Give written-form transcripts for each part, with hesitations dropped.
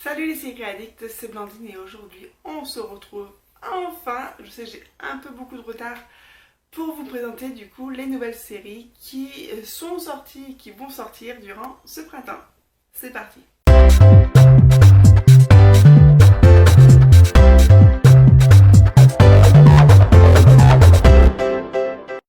Salut les séries addicts, c'est Blandine et aujourd'hui on se retrouve enfin, je sais j'ai un peu beaucoup de retard pour vous présenter du coup les nouvelles séries qui sont sorties et qui vont sortir durant ce printemps. C'est parti.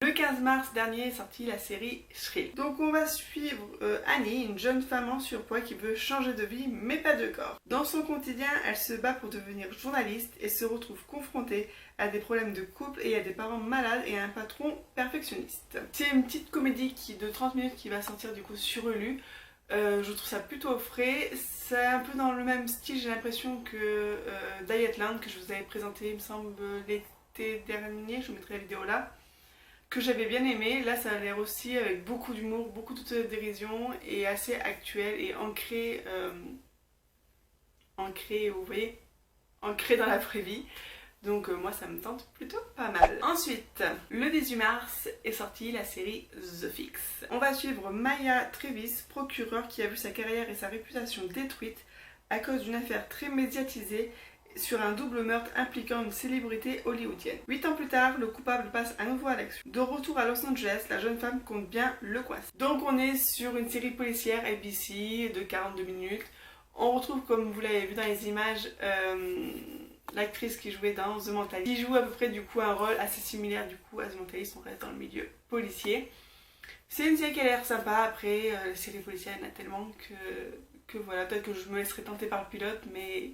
Le 15 mars dernier est sortie la série Shrill. Donc on va suivre Annie, une jeune femme en surpoids qui veut changer de vie mais pas de corps. Dans son quotidien, elle se bat pour devenir journaliste et se retrouve confrontée à des problèmes de couple et à des parents malades et à un patron perfectionniste. C'est une petite comédie de 30 minutes qui va sortir du coup sur Hulu. Je trouve ça plutôt frais, c'est un peu dans le même style, j'ai l'impression que Dietland que je vous avais présenté il me semble l'été dernier, je vous mettrai la vidéo là, que j'avais bien aimé. Là ça a l'air aussi avec beaucoup d'humour, beaucoup de dérision et assez actuel et ancré, vous voyez, ancré dans la vraie vie. Donc moi ça me tente plutôt pas mal. Ensuite, le 18 mars est sortie la série The Fix. On va suivre Maya Travis, procureure qui a vu sa carrière et sa réputation détruite à cause d'une affaire très médiatisée sur un double meurtre impliquant une célébrité hollywoodienne. 8 ans plus tard, le coupable passe à nouveau à l'action. De retour à Los Angeles, la jeune femme compte bien le coincer. Donc on est sur une série policière ABC de 42 minutes. On retrouve, comme vous l'avez vu dans les images, l'actrice qui jouait dans The Mentalist, qui joue à peu près du coup un rôle assez similaire du coup à The Mentalist, on reste dans le milieu policier. C'est une série qui a l'air sympa. Après, les séries policières, il y en a tellement que voilà, peut-être que je me laisserai tenter par le pilote, mais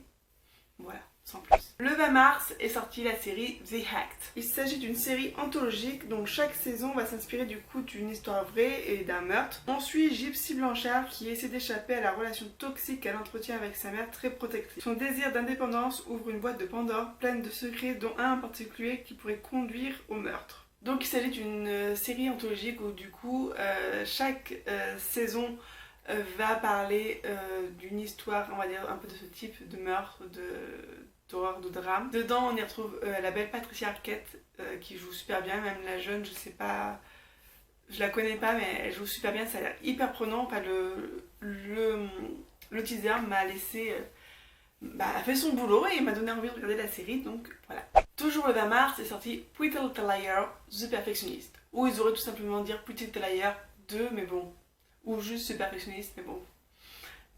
voilà, sans plus. Le 20 mars est sortie la série The Hacked. Il s'agit d'une série anthologique, donc chaque saison va s'inspirer du coup d'une histoire vraie et d'un meurtre. On suit Gypsy Blanchard qui essaie d'échapper à la relation toxique qu'elle entretient avec sa mère très protectrice. Son désir d'indépendance ouvre une boîte de Pandore pleine de secrets, dont un en particulier qui pourrait conduire au meurtre. Donc il s'agit d'une série anthologique où du coup chaque saison va parler d'une histoire, on va dire, un peu de ce type de meurtre, d'horreur, de drame. Dedans, on y retrouve la belle Patricia Arquette qui joue super bien, même la jeune, je sais pas, je la connais pas, mais elle joue super bien, ça a l'air hyper prenant. Enfin, le teaser m'a laissé, a fait son boulot et m'a donné envie de regarder la série, donc voilà. Toujours le 20 mars est sorti Pretty Little Liar, The Perfectionist, ou ils auraient tout simplement dire Pretty Little Liar 2, mais bon, ou juste The Perfectionist, mais bon,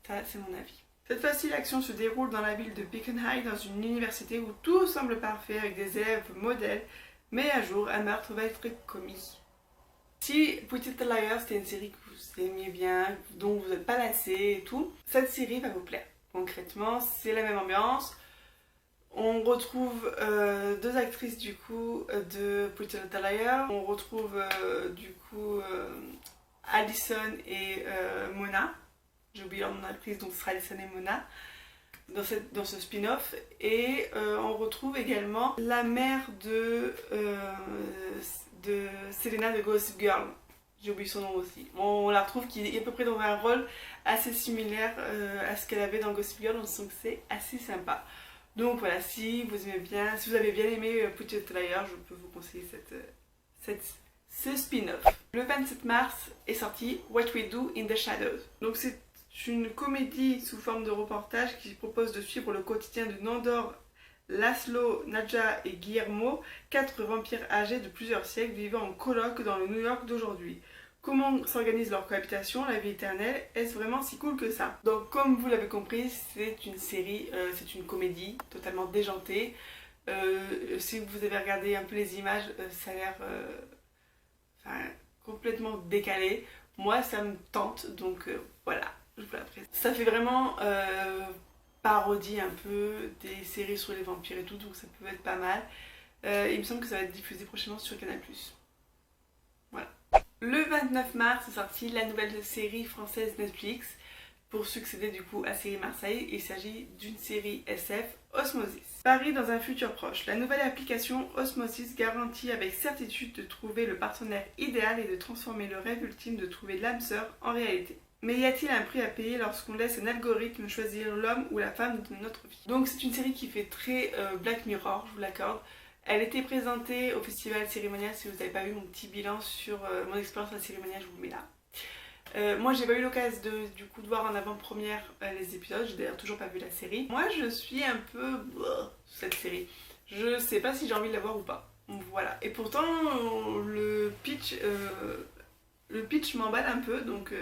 ça c'est mon avis. Cette fois-ci, l'action se déroule dans la ville de Beacon High, dans une université où tout semble parfait avec des élèves modèles, mais un jour, un meurtre va être commis. Si Pretty Little Liars c'était une série que vous aimiez bien, dont vous n'êtes pas lassé et tout, cette série va vous plaire. Concrètement, c'est la même ambiance. On retrouve deux actrices du coup de Pretty Little Liars. On retrouve du coup Allison et Mona. J'ai oublié leur nom d'actrice, donc ce sera Allison et Mona dans ce spin-off. Et on retrouve également la mère de Selena de Gossip Girl. J'ai oublié son nom aussi. On la retrouve qui est à peu près dans un rôle assez similaire à ce qu'elle avait dans Gossip Girl, donc c'est assez sympa. Donc voilà, si vous aimez bien, si vous avez bien aimé Pretty Little Liars, je peux vous conseiller ce spin-off. Le 27 mars est sorti What We Do in the Shadows. Donc c'est une comédie sous forme de reportage qui propose de suivre le quotidien de Nandor, Laszlo, Nadja et Guillermo, 4 vampires âgés de plusieurs siècles vivant en coloc dans le New York d'aujourd'hui. Comment s'organise leur cohabitation, la vie éternelle, est-ce vraiment si cool que ça? Donc comme vous l'avez compris, c'est une série, c'est une comédie totalement déjantée. Si vous avez regardé un peu les images, ça a l'air complètement décalé. Moi ça me tente, donc voilà, je vous la présente. Ça fait vraiment parodie un peu des séries sur les vampires et tout, donc ça peut être pas mal. Il me semble que ça va être diffusé prochainement sur Canal+. Voilà. Le 29 mars est sortie la nouvelle série française Netflix pour succéder du coup à Série Marseille. Il s'agit d'une série SF, Osmosis. Paris dans un futur proche. La nouvelle application Osmosis garantit avec certitude de trouver le partenaire idéal et de transformer le rêve ultime de trouver l'âme sœur en réalité. Mais y a-t-il un prix à payer lorsqu'on laisse un algorithme choisir l'homme ou la femme de notre vie? Donc c'est une série qui fait très Black Mirror, je vous l'accorde. Elle était présentée au festival Cérémonial. Si vous n'avez pas vu mon petit bilan sur mon expérience à la Cérémonial, je vous le mets là. Moi j'ai pas eu l'occasion du coup de voir en avant-première les épisodes, j'ai d'ailleurs toujours pas vu la série. Moi je suis un peu sur cette série. Je sais pas si j'ai envie de la voir ou pas. Voilà. Et pourtant le pitch m'emballe un peu, donc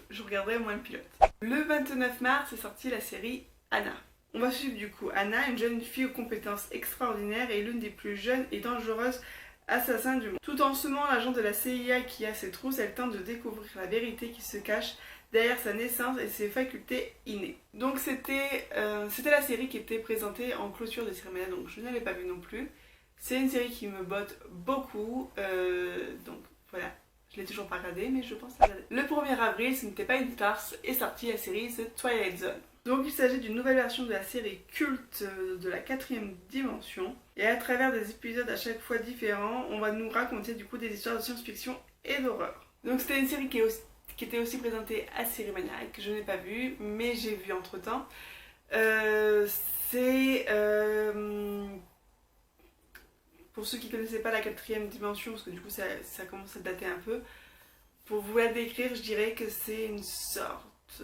je regarderai au moins le pilote. Le 29 mars est sortie la série Anna. On va suivre du coup Anna, une jeune fille aux compétences extraordinaires et l'une des plus jeunes et dangereuses assassins du monde. Tout en semant l'agent de la CIA qui a ses trousses, elle tente de découvrir la vérité qui se cache derrière sa naissance et ses facultés innées. Donc c'était la série qui était présentée en clôture de cérémonie, donc je ne l'avais pas vue non plus. C'est une série qui me botte beaucoup, donc voilà. Je l'ai toujours pas regardée, mais je pense la regarder. Le 1er avril, ce n'était pas une farce, est sortie la série The Twilight Zone. Donc il s'agit d'une nouvelle version de la série culte de la 4ème dimension. Et à travers des épisodes à chaque fois différents, on va nous raconter du coup des histoires de science-fiction et d'horreur. Donc c'était une série qui était aussi présentée à Cérémonial, que je n'ai pas vue, mais j'ai vu entre temps. Pour ceux qui ne connaissaient pas la 4ème dimension, parce que du coup ça commence à dater un peu, pour vous la décrire, je dirais que c'est une sorte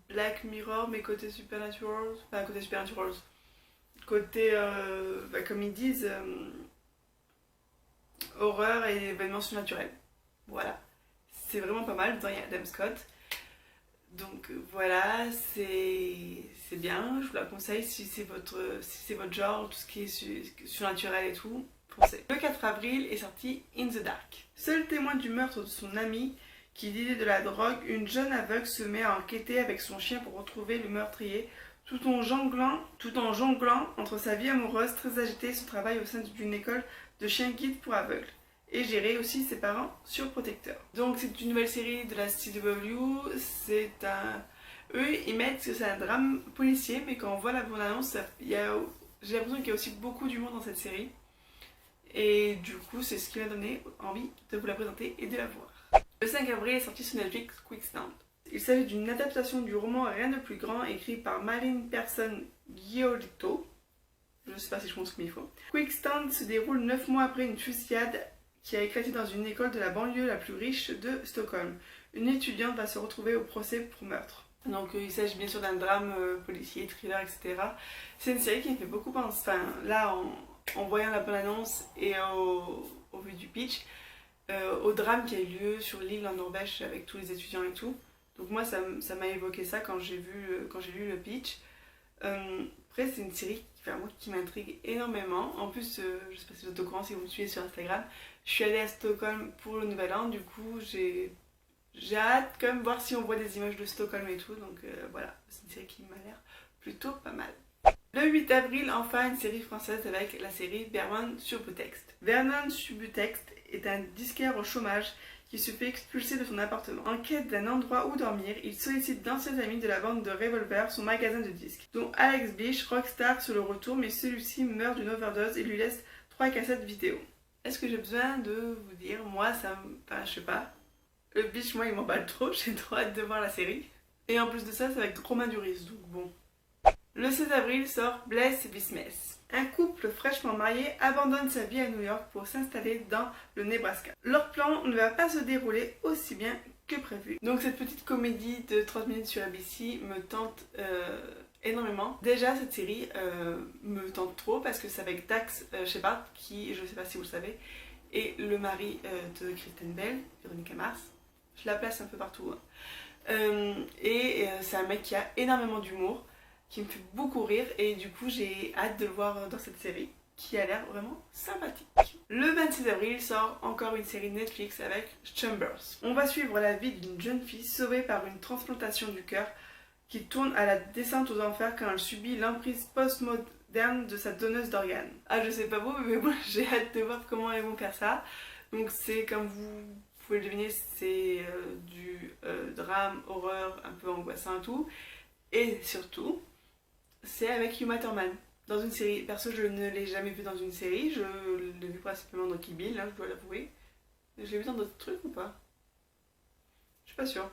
Black Mirror, mais côté Supernatural, enfin côté Supernatural, côté, comme ils disent, horreur et événements surnaturels. Voilà, c'est vraiment pas mal. Dedans il y a Adam Scott. Donc voilà, c'est bien, je vous la conseille si c'est votre genre, tout ce qui est surnaturel et tout, foncez. Le 4 avril est sorti In the Dark. Seul témoin du meurtre de son ami qui lidait de la drogue, une jeune aveugle se met à enquêter avec son chien pour retrouver le meurtrier, tout en jonglant entre sa vie amoureuse très agitée et son travail au sein d'une école de chiens guides pour aveugles. Et gérer aussi ses parents surprotecteurs. Donc c'est une nouvelle série de la CW, eux ils mettent que c'est un drame policier, mais quand on voit la bande-annonce, j'ai l'impression qu'il y a aussi beaucoup d'humour dans cette série. Et du coup c'est ce qui m'a donné envie de vous la présenter et de la voir. Le 5 avril est sorti sur Netflix Quicksand. Il s'agit d'une adaptation du roman Rien de plus grand écrit par Marlene Persson Giolito. Je ne sais pas si je prononce comme il faut. Quicksand se déroule 9 mois après une fusillade qui a éclaté dans une école de la banlieue la plus riche de Stockholm. Une étudiante va se retrouver au procès pour meurtre. Donc il s'agit bien sûr d'un drame policier, thriller, etc. C'est une série qui me fait beaucoup penser, enfin là en voyant la bande-annonce et au vu du pitch, au drame qui a eu lieu sur l'île en Norvège avec tous les étudiants et tout. Donc moi ça m'a évoqué ça quand j'ai lu le pitch. Après c'est une série qui m'intrigue énormément. En plus, je sais pas si vous êtes au courant, si vous me suivez sur Instagram, je suis allée à Stockholm pour le Nouvel An, du coup j'ai hâte quand même voir si on voit des images de Stockholm et tout, donc voilà, c'est une série qui m'a l'air plutôt pas mal. Le 8 avril, enfin une série française avec la série Vernon Subutex. Vernon Subutex est un disquaire au chômage qui se fait expulser de son appartement. En quête d'un endroit où dormir, il sollicite d'anciens amis de la vente de Revolver, son magasin de disques, dont Alex Bish, rockstar sur le retour, mais celui-ci meurt d'une overdose et lui laisse 3 cassettes vidéo. Est-ce que j'ai besoin de vous dire, moi je sais pas, le Bish moi il m'emballe trop, j'ai trop hâte de voir la série. Et en plus de ça, c'est avec Romain Duris, donc bon. Le 16 avril sort Bless This Mess. Un couple fraîchement marié abandonne sa vie à New York pour s'installer dans le Nebraska. Leur plan ne va pas se dérouler aussi bien que prévu. Donc cette petite comédie de 30 minutes sur ABC me tente énormément. Déjà cette série me tente trop parce que c'est avec Dax Shepard qui, je sais pas si vous le savez, est le mari de Kristen Bell, Véronica Mars. Je la place un peu partout. Hein. C'est un mec qui a énormément d'humour, qui me fait beaucoup rire et du coup j'ai hâte de le voir dans cette série qui a l'air vraiment sympathique. Le 26 avril sort encore une série Netflix avec Chambers. On va suivre la vie d'une jeune fille sauvée par une transplantation du cœur qui tourne à la descente aux enfers quand elle subit l'emprise post-moderne de sa donneuse d'organes. Ah je sais pas vous, mais moi j'ai hâte de voir comment ils vont faire ça. Donc c'est comme vous pouvez le deviner, c'est du drame, horreur, un peu angoissant et tout. Et surtout, c'est avec Uma Thurman dans une série. Perso, je ne l'ai jamais vu dans une série, je l'ai vu principalement dans Kill Bill, là, je dois l'avouer. Je l'ai vu dans d'autres trucs ou pas? Je suis pas sûre.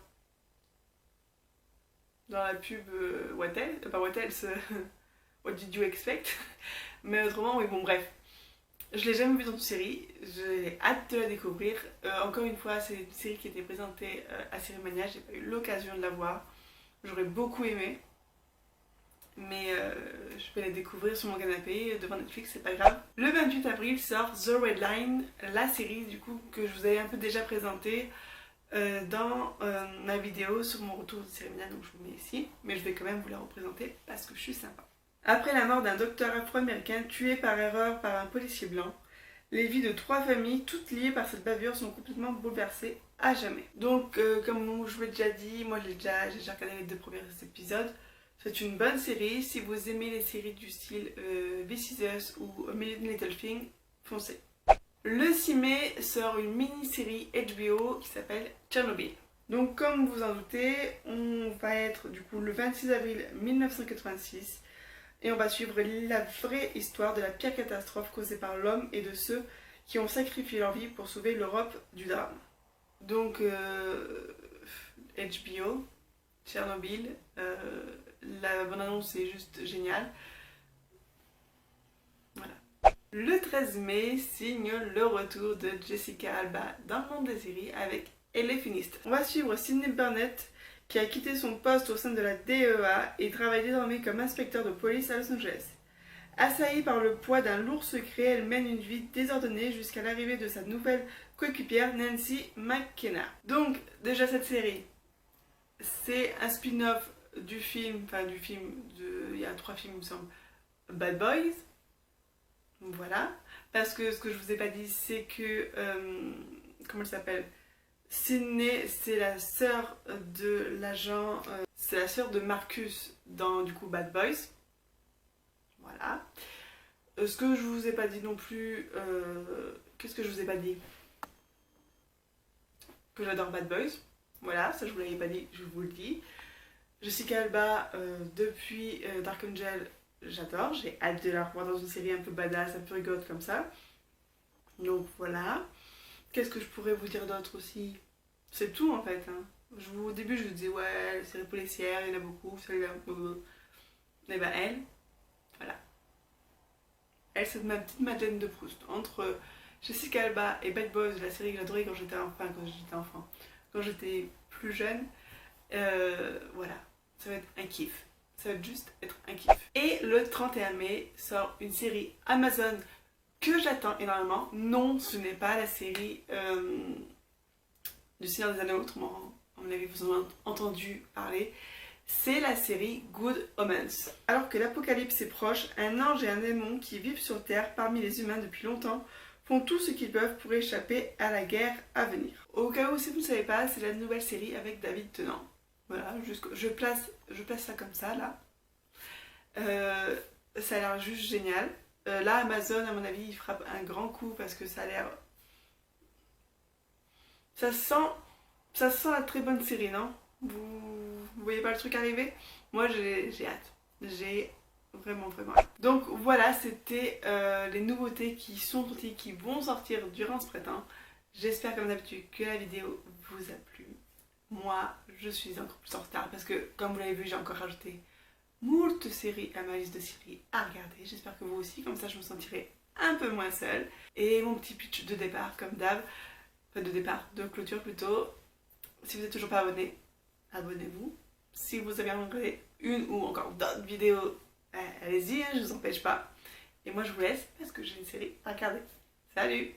Dans la pub What Else, pas What Else, What Did You Expect? Mais autrement, oui, bon, bref. Je l'ai jamais vue dans une série, j'ai hâte de la découvrir. Encore une fois, c'est une série qui était présentée à Cérémonia, j'ai pas eu l'occasion de la voir. J'aurais beaucoup aimé, mais je vais la découvrir sur mon canapé devant Netflix, c'est pas grave. Le 28 avril sort The Red Line, la série du coup que je vous avais un peu déjà présentée dans ma vidéo sur mon retour de Cérémonia, donc je vous mets ici, mais je vais quand même vous la représenter parce que je suis sympa. Après la mort d'un docteur afro-américain tué par erreur par un policier blanc, les vies de 3 familles, toutes liées par cette bavure, sont complètement bouleversées à jamais. Donc, comme je vous l'ai déjà dit, moi j'ai déjà regardé les 2 premiers épisodes. C'est une bonne série. Si vous aimez les séries du style This Is Us ou A Million Little Things, foncez. Le 6 mai sort une mini-série HBO qui s'appelle Tchernobyl. Donc, comme vous en doutez, on va être du coup le 26 avril 1986. Et on va suivre la vraie histoire de la pire catastrophe causée par l'homme et de ceux qui ont sacrifié leur vie pour sauver l'Europe du drame. Donc HBO, Tchernobyl, la bande-annonce est juste géniale. Voilà. Le 13 mai signe le retour de Jessica Alba dans le monde des séries avec Elle est finiste. On va suivre Sydney Burnett qui a quitté son poste au sein de la DEA et travaille désormais comme inspecteur de police à Los Angeles. Assaillie par le poids d'un lourd secret, elle mène une vie désordonnée jusqu'à l'arrivée de sa nouvelle coéquipière Nancy McKenna. Donc déjà cette série, c'est un spin-off du film, il y a 3 films il me semble, Bad Boys. Voilà, parce que ce que je vous ai pas dit c'est que, comment elle s'appelle, Sydney, c'est la sœur de l'agent, c'est la sœur de Marcus dans du coup Bad Boys. Voilà. Ce que je vous ai pas dit non plus, qu'est-ce que je vous ai pas dit? Que j'adore Bad Boys. Voilà, ça je vous l'avais pas dit, je vous le dis. Jessica Alba, depuis Dark Angel, j'adore. J'ai hâte de la revoir dans une série un peu badass, un peu rigolote comme ça. Donc voilà. Qu'est-ce que je pourrais vous dire d'autre aussi? C'est tout en fait. Hein. Au début, je vous disais, ouais, les séries policières, il y en a beaucoup, celle-là. Et ben elle, voilà. Elle, c'est ma petite Madeleine de Proust. Entre Jessica Alba et Bad Boys, la série que j'adorais quand j'étais enfant, quand j'étais plus jeune, voilà. Ça va être un kiff. Ça va juste être un kiff. Et le 31 mai sort une série Amazon que j'attends énormément. Non, ce n'est pas la série du Seigneur des Anneaux, autrement, on avait entendu parler. C'est la série Good Omens. Alors que l'apocalypse est proche, un ange et un démon qui vivent sur Terre parmi les humains depuis longtemps font tout ce qu'ils peuvent pour échapper à la guerre à venir. Au cas où, si vous ne savez pas, c'est la nouvelle série avec David Tennant. Voilà, je place ça comme ça, là. Ça a l'air juste génial. Là, Amazon, à mon avis, il frappe un grand coup parce que ça a l'air... Ça sent la très bonne série, non? Vous voyez pas le truc arriver? Moi, j'ai hâte. J'ai vraiment hâte. Donc voilà, c'était les nouveautés qui sont sorties, qui vont sortir durant ce printemps. J'espère comme d'habitude que la vidéo vous a plu. Moi, je suis encore plus en retard parce que, comme vous l'avez vu, j'ai encore rajouté moult séries à ma liste de séries à regarder. J'espère que vous aussi, comme ça je me sentirai un peu moins seule. Et mon petit pitch de départ, comme d'hab, enfin de clôture plutôt. Si vous n'êtes toujours pas abonné, abonnez-vous. Si vous avez regardé une ou encore d'autres vidéos, allez-y, je ne vous empêche pas. Et moi je vous laisse parce que j'ai une série à regarder. Salut!